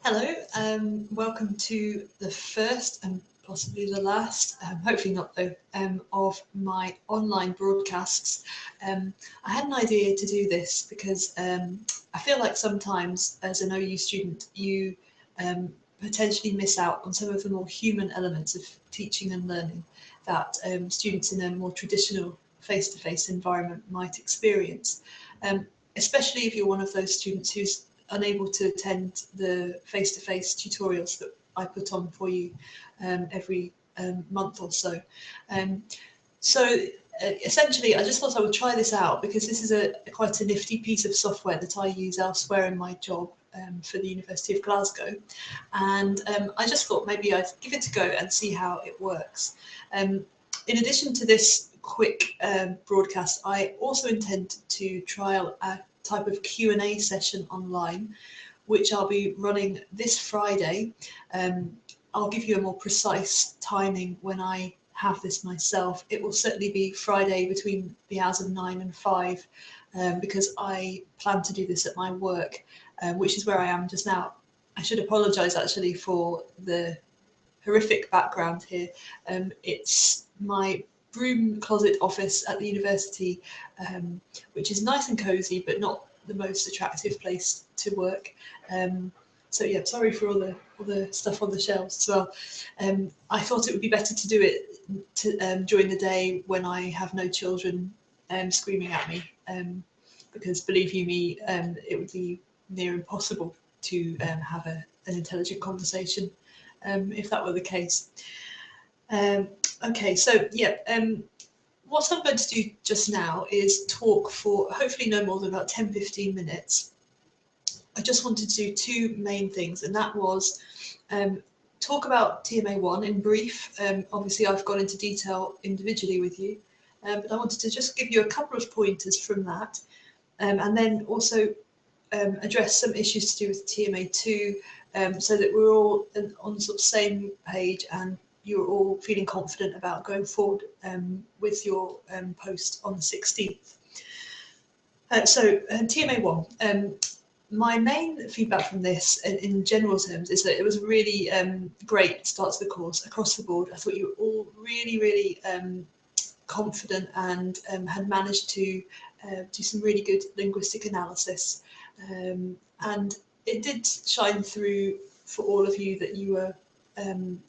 Hello, welcome to the first and possibly the last, hopefully not though, of my online broadcasts. I had an idea to do this because I feel like sometimes as an OU student you potentially miss out on some of the more human elements of teaching and learning that students in a more traditional face-to-face environment might experience, especially if you're one of those students who's unable to attend the face-to-face tutorials that I put on for you every month or so. Um, Essentially, I just thought I would try this out because this is quite a nifty piece of software that I use elsewhere in my job for the University of Glasgow, and I just thought maybe I'd give it a go and see how it works. In addition to this quick broadcast, I also intend to trial a type of Q&A session online, which I'll be running this Friday. I'll give you a more precise timing when I have this myself. It will certainly be Friday between the hours of 9 and 5, because I plan to do this at my work, which is where I am just now. I should apologise actually for the horrific background here. It's my broom closet office at the university, which is nice and cosy, but not the most attractive place to work. So yeah, sorry for all the stuff on the shelves as well. I thought it would be better to do it during the day when I have no children screaming at me, because believe you me, it would be near impossible to have an intelligent conversation if that were the case. Okay, so yeah, what I'm going to do just now is talk for hopefully no more than about 10-15 minutes. I just wanted to do two main things, and that was talk about TMA1 in brief. Obviously, I've gone into detail individually with you, but I wanted to just give you a couple of pointers from that, and then also address some issues to do with TMA2, so that we're all on the sort of same page and you're all feeling confident about going forward with your post on the 16th. TMA1. My main feedback from this, in general terms, is that it was really great start to the course across the board. I thought you were all really confident and had managed to do some really good linguistic analysis. And it did shine through for all of you that you were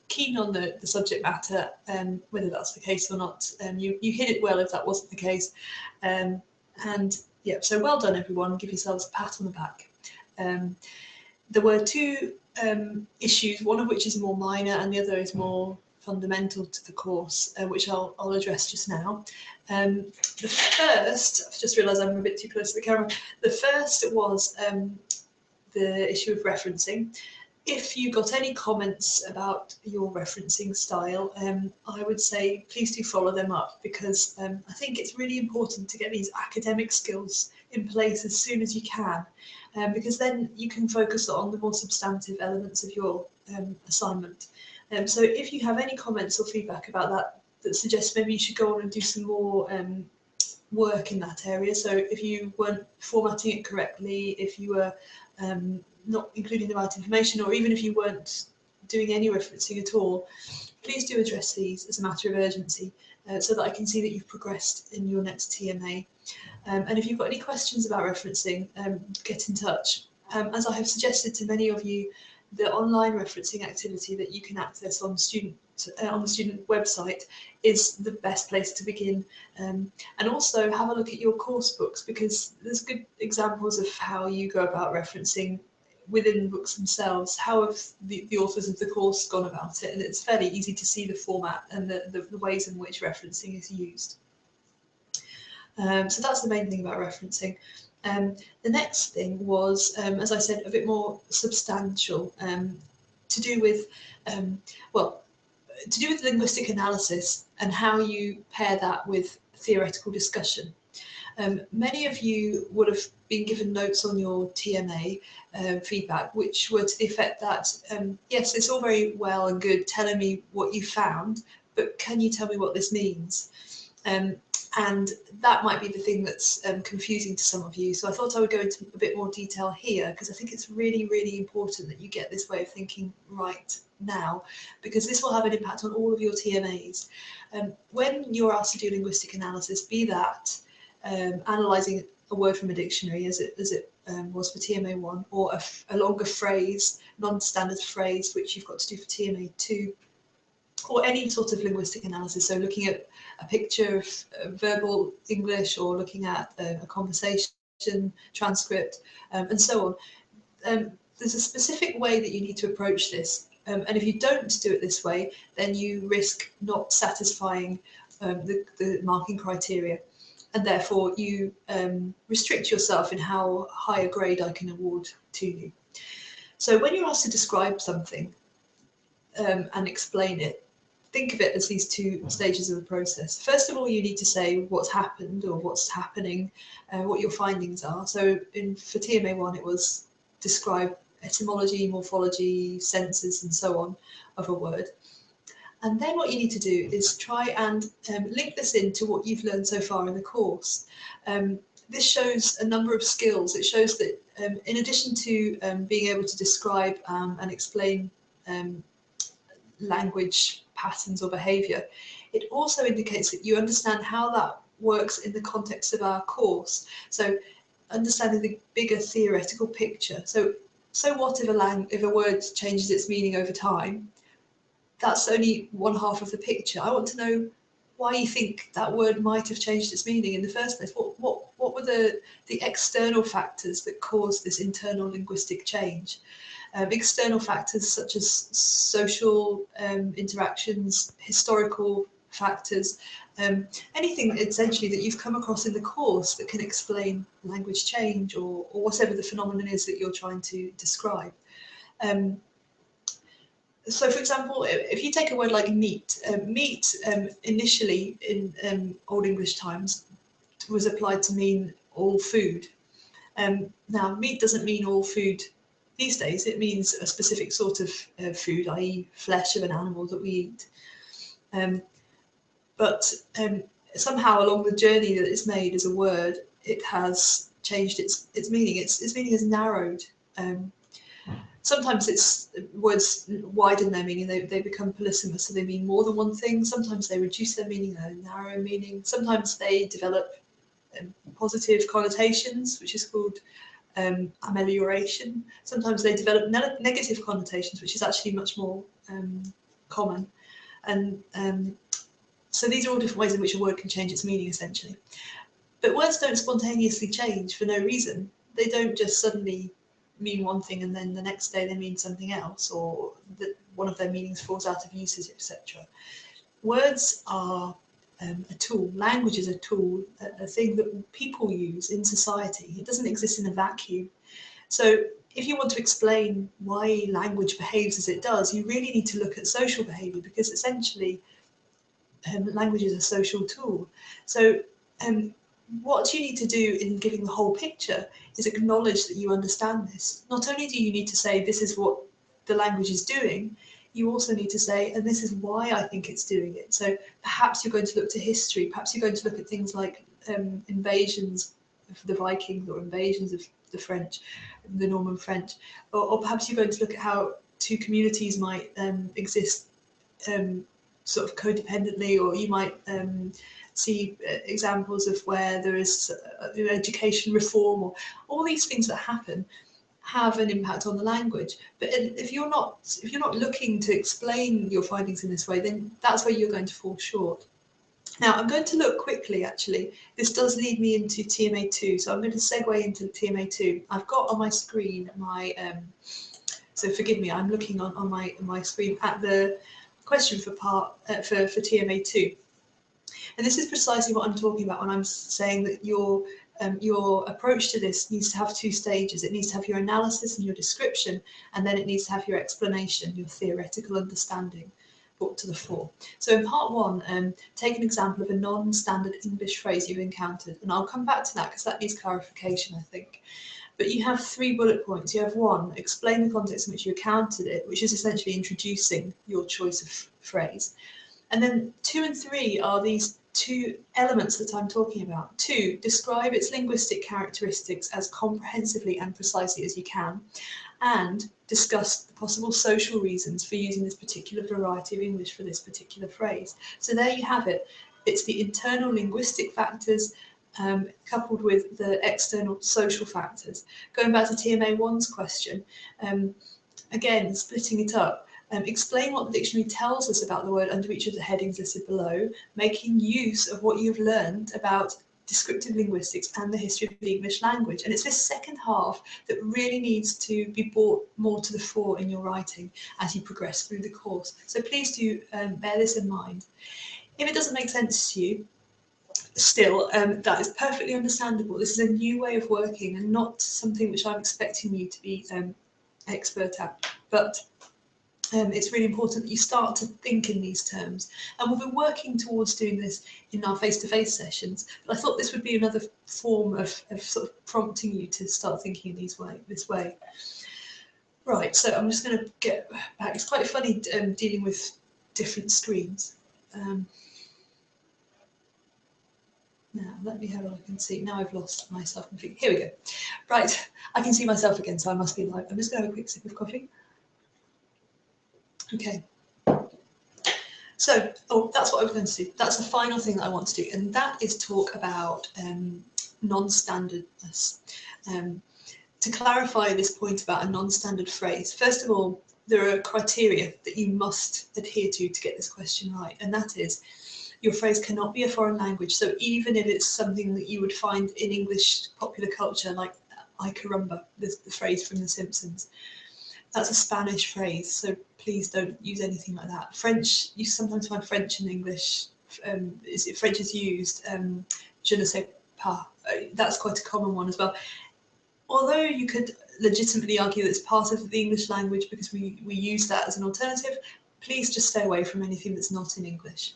keen on the subject matter, whether that's the case or not. You hit it well if that wasn't the case. And yeah, so well done everyone, give yourselves a pat on the back. There were two issues, one of which is more minor and the other is more fundamental to the course, which I'll address just now. The first, I've just realised I'm a bit too close to the camera. The first was the issue of referencing. If you got any comments about your referencing style, I would say please do follow them up, because I think it's really important to get these academic skills in place as soon as you can, because then you can focus on the more substantive elements of your assignment. So if you have any comments or feedback about that suggests maybe you should go on and do some more work in that area. So if you weren't formatting it correctly, if you were not including the right information, or even if you weren't doing any referencing at all, please do address these as a matter of urgency, so that I can see that you've progressed in your next TMA. And if you've got any questions about referencing, get in touch. As I have suggested to many of you, the online referencing activity that you can access on the student website is the best place to begin. And also have a look at your course books, because there's good examples of how you go about referencing within the books themselves. How have the authors of the course gone about it? And it's fairly easy to see the format and the ways in which referencing is used. So that's the main thing about referencing. The next thing was, as I said, a bit more substantial, to do with linguistic analysis and how you pair that with theoretical discussion. Many of you would have been given notes on your TMA feedback, which were to the effect that, yes, it's all very well and good telling me what you found, but can you tell me what this means? And that might be the thing that's confusing to some of you. So I thought I would go into a bit more detail here, because I think it's really, really important that you get this way of thinking right now, because this will have an impact on all of your TMAs. When you're asked to do linguistic analysis, be that analysing a word from a dictionary, as it was for TMA 1, or a longer phrase, non-standard phrase, which you've got to do for TMA 2, or any sort of linguistic analysis, so looking at a picture of verbal English, or looking at a conversation transcript, and so on. There's a specific way that you need to approach this, and if you don't do it this way, then you risk not satisfying the marking criteria, and therefore you restrict yourself in how high a grade I can award to you. So when you're asked to describe something and explain it, think of it as these two stages of the process. First of all, you need to say what's happened or what's happening, what your findings are. So for TMA 1, it was describe etymology, morphology, senses, and so on of a word. And then what you need to do is try and link this into what you've learned so far in the course. This shows a number of skills. It shows that in addition to being able to describe and explain language patterns or behaviour, it also indicates that you understand how that works in the context of our course. So understanding the bigger theoretical picture. So what if a word changes its meaning over time? That's only one half of the picture. I want to know why you think that word might have changed its meaning in the first place. What were the external factors that caused this internal linguistic change? External factors such as social interactions, historical factors, anything essentially that you've come across in the course that can explain language change, or whatever the phenomenon is that you're trying to describe. So, for example, if you take a word like meat, meat initially in Old English times was applied to mean all food. Now, meat doesn't mean all food these days. It means a specific sort of food, i.e. flesh of an animal that we eat. But somehow along the journey that it's made as a word, it has changed its meaning. Its meaning has narrowed. Sometimes words widen their meaning, they become polysemous, so they mean more than one thing. Sometimes they reduce their meaning, they narrow meaning. Sometimes they develop positive connotations, which is called amelioration. Sometimes they develop negative connotations, which is actually much more common. And so these are all different ways in which a word can change its meaning, essentially. But words don't spontaneously change for no reason. They don't just suddenly mean one thing and then the next day they mean something else, or that one of their meanings falls out of usage, etc. Words are a tool. Language is a tool, a thing that people use in society. It doesn't exist in a vacuum. So if you want to explain why language behaves as it does, you really need to look at social behaviour, because essentially language is a social tool. So what you need to do in giving the whole picture is acknowledge that you understand this. Not only do you need to say this is what the language is doing, you also need to say, and this is why I think it's doing it. So perhaps you're going to look to history, perhaps you're going to look at things like invasions of the Vikings, or invasions of the French, the Norman French, or perhaps you're going to look at how two communities might exist sort of codependently, or you might see examples of where there is education reform, or all these things that happen have an impact on the language. But if you're not looking to explain your findings in this way, then that's where you're going to fall short. Now, I'm going to look quickly, actually. This does lead me into TMA 2, so I'm going to segue into TMA 2. I've got on my screen my, so forgive me, I'm looking on my screen at the question for TMA 2. And this is precisely what I'm talking about when I'm saying that your approach to this needs to have two stages. It needs to have your analysis and your description, and then it needs to have your explanation, your theoretical understanding brought to the fore. So in part one, take an example of a non-standard English phrase you've encountered, and I'll come back to that because that needs clarification, I think. But you have 3 bullet points. You have 1, explain the context in which you encountered it, which is essentially introducing your choice of phrase. And then 2 and 3 are these two elements that I'm talking about. 2, describe its linguistic characteristics as comprehensively and precisely as you can, and discuss the possible social reasons for using this particular variety of English for this particular phrase. So there you have it. It's the internal linguistic factors coupled with the external social factors. Going back to TMA 1's question, again, splitting it up, explain what the dictionary tells us about the word under each of the headings listed below, making use of what you've learned about descriptive linguistics and the history of the English language. And it's this second half that really needs to be brought more to the fore in your writing as you progress through the course. So please do bear this in mind. If it doesn't make sense to you, still, that is perfectly understandable. This is a new way of working and not something which I'm expecting you to be expert at. But it's really important that you start to think in these terms. And we'll be working towards doing this in our face-to-face sessions. But I thought this would be another form of sort of prompting you to start thinking in this way. Right, so I'm just going to get back. It's quite funny dealing with different screens. Now, let me have a look and see. Now I've lost myself. Here we go. Right, I can see myself again, so I must be live. I'm just going to have a quick sip of coffee. Okay. So, that's what I was going to do. That's the final thing that I want to do, and that is talk about non-standardness. To clarify this point about a non-standard phrase, first of all, there are criteria that you must adhere to get this question right, and that is, your phrase cannot be a foreign language. So even if it's something that you would find in English popular culture, like I caramba, the phrase from The Simpsons, that's a Spanish phrase, so please don't use anything like that. French, you sometimes find French and English, French is used, je ne sais pas, that's quite a common one as well. Although you could legitimately argue that it's part of the English language because we use that as an alternative, please just stay away from anything that's not in English.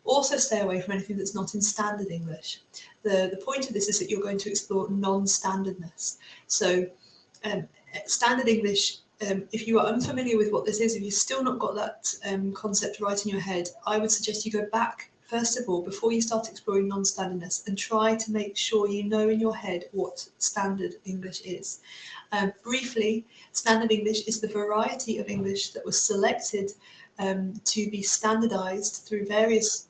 Also stay away from anything that's not in standard English. The point of this is that you're going to explore non-standardness. So standard English, if you are unfamiliar with what this is, if you've still not got that concept right in your head, I would suggest you go back, first of all, before you start exploring non-standardness, and try to make sure you know in your head what standard English is. Briefly, standard English is the variety of English that was selected to be standardized through various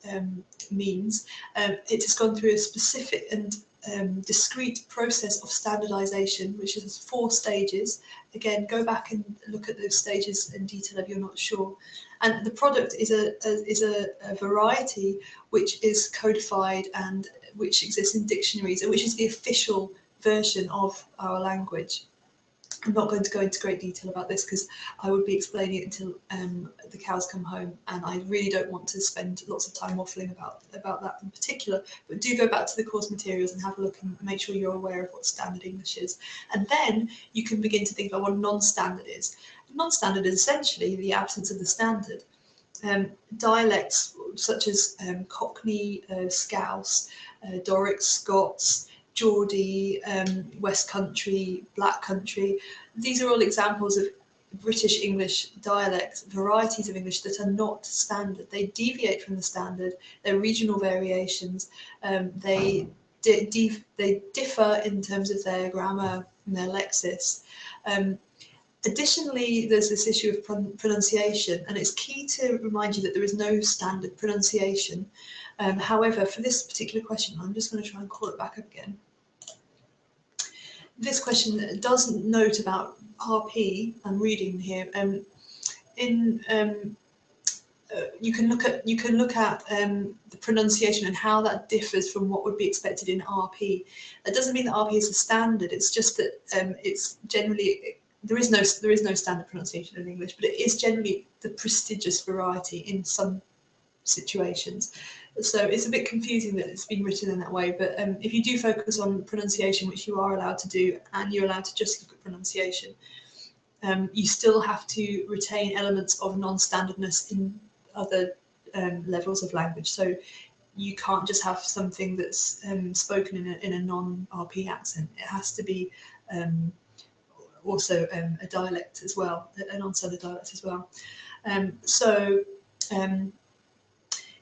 means. It has gone through a specific and discrete process of standardization, which is 4 stages. Again, go back and look at those stages in detail if you're not sure. And the product is a variety which is codified and which exists in dictionaries and which is the official version of our language. I'm not going to go into great detail about this because I would be explaining it until the cows come home, and I really don't want to spend lots of time waffling about that in particular. But do go back to the course materials and have a look and make sure you're aware of what standard English is. And then you can begin to think about what non-standard is. Non-standard is essentially the absence of the standard. Dialects such as Cockney, Scouse, Doric, Scots, Geordie, West Country, Black Country. These are all examples of British English dialects, varieties of English that are not standard. They deviate from the standard. They're regional variations. They differ in terms of their grammar and their lexis. Additionally, there's this issue of pronunciation, and it's key to remind you that there is no standard pronunciation. However, for this particular question, I'm just going to try and call it back up again. This question does note about RP. I'm reading here. You can look at the pronunciation and how that differs from what would be expected in RP. That doesn't mean that RP is a standard. It's just that it's generally there is no standard pronunciation in English, but it is generally the prestigious variety in some situations. So it's a bit confusing that it's been written in that way, but if you do focus on pronunciation, which you are allowed to do, and you're allowed to just look at pronunciation, you still have to retain elements of non-standardness in other levels of language. So you can't just have something that's spoken in a non-RP accent. It has to be also a dialect as well, a non-standard dialect as well.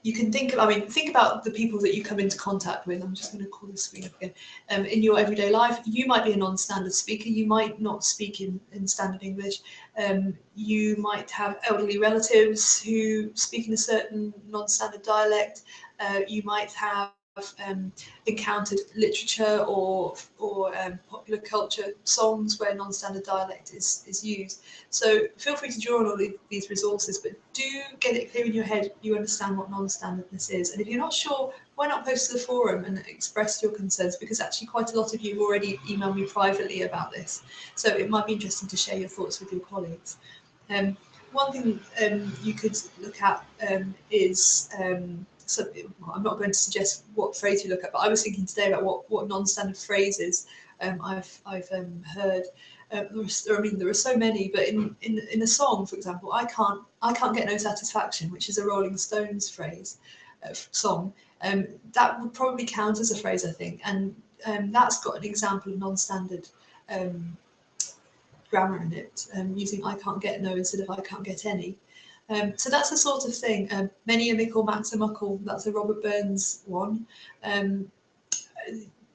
you can think of, I mean, think about the people that you come into contact with. I'm just going to call the screen up again. In your everyday life, you might be a non-standard speaker. You might not speak in standard English. You might have elderly relatives who speak in a certain non-standard dialect. You might have encountered literature or popular culture songs where non-standard dialect is used. So feel free to draw on all these resources, but do get it clear in your head you understand what non-standardness is. And if you're not sure, why not post to the forum and express your concerns, because actually quite a lot of you have already emailed me privately about this. So it might be interesting to share your thoughts with your colleagues. One thing you could look at is so I'm not going to suggest what phrase you look at, but I was thinking today about what non-standard phrases I've heard. There are so many, but in a song, for example, I can't get no satisfaction, which is a Rolling Stones phrase, song. That would probably count as a phrase, I think, and that's got an example of non-standard grammar in it, using I can't get no instead of I can't get any. So that's the sort of thing. Many a mickle, max a muckle. That's a Robert Burns one.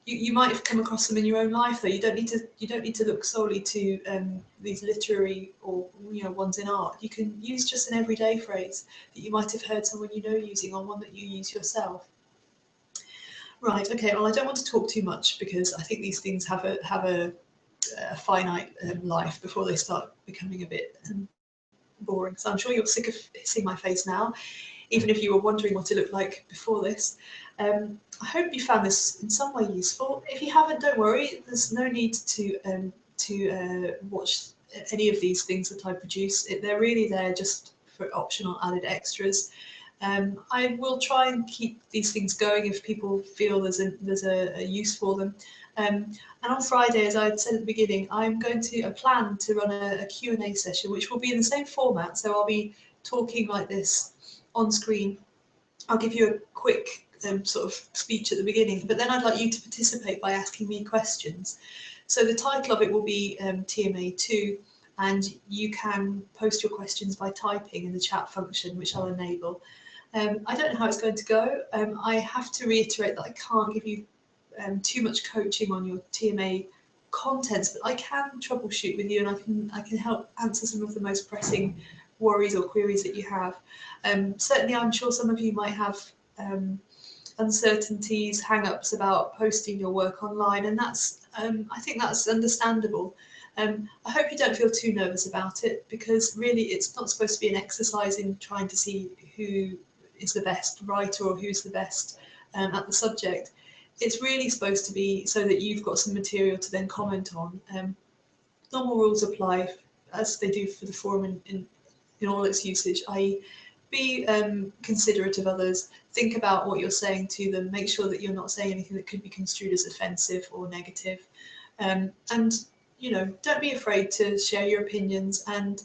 You might have come across them in your own life, though. You don't need to look solely to these literary or ones in art. You can use just an everyday phrase that you might have heard someone you know using, or one that you use yourself. Right. Okay. Well, I don't want to talk too much because I think these things have a finite life before they start becoming a bit boring. So I'm sure you're sick of seeing my face now, even if you were wondering what it looked like before this. I hope you found this in some way useful. If you haven't, don't worry. There's no need to watch any of these things that I produce. They're really there just for optional added extras. I will try and keep these things going if people feel there's a use for them. And on Friday, as I said at the beginning, I'm going to plan to run a Q&A session, which will be in the same format. So I'll be talking like this on screen. I'll give you a quick sort of speech at the beginning, but then I'd like you to participate by asking me questions. So the title of it will be TMA2, and you can post your questions by typing in the chat function, which I'll enable. I don't know how it's going to go. I have to reiterate that I can't give you too much coaching on your TMA contents, but I can troubleshoot with you, and I can help answer some of the most pressing worries or queries that you have. Certainly, I'm sure some of you might have uncertainties, hang-ups about posting your work online, and that's I think that's understandable. I hope you don't feel too nervous about it, because really it's not supposed to be an exercise in trying to see who is the best writer or who's the best at the subject. It's really supposed to be so that you've got some material to then comment on. Normal rules apply as they do for the forum in all its usage, i.e. be considerate of others, think about what you're saying to them, make sure that you're not saying anything that could be construed as offensive or negative. And don't be afraid to share your opinions, and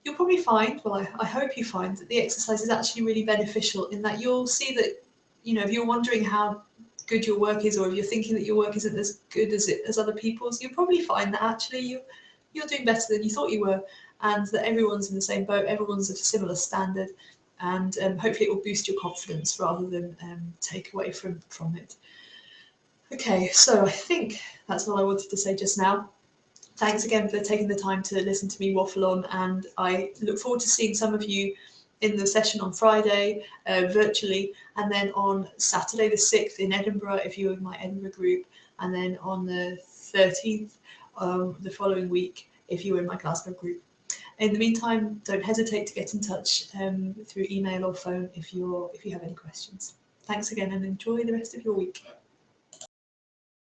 you'll probably find, well, I hope you find that the exercise is actually really beneficial, in that you'll see that, if you're wondering how good your work is, or if you're thinking that your work isn't as good as other people's, you'll probably find that actually you're doing better than you thought you were, and that everyone's in the same boat, everyone's at a similar standard, and hopefully it will boost your confidence rather than take away from it. Okay, so I think that's all I wanted to say just now. Thanks again for taking the time to listen to me waffle on, and I look forward to seeing some of you in the session on Friday virtually, and then on Saturday the 6th in Edinburgh if you're in my Edinburgh group, and then on the 13th the following week if you're in my Glasgow group. In the meantime, don't hesitate to get in touch through email or phone if you have any questions. Thanks again, and enjoy the rest of your week.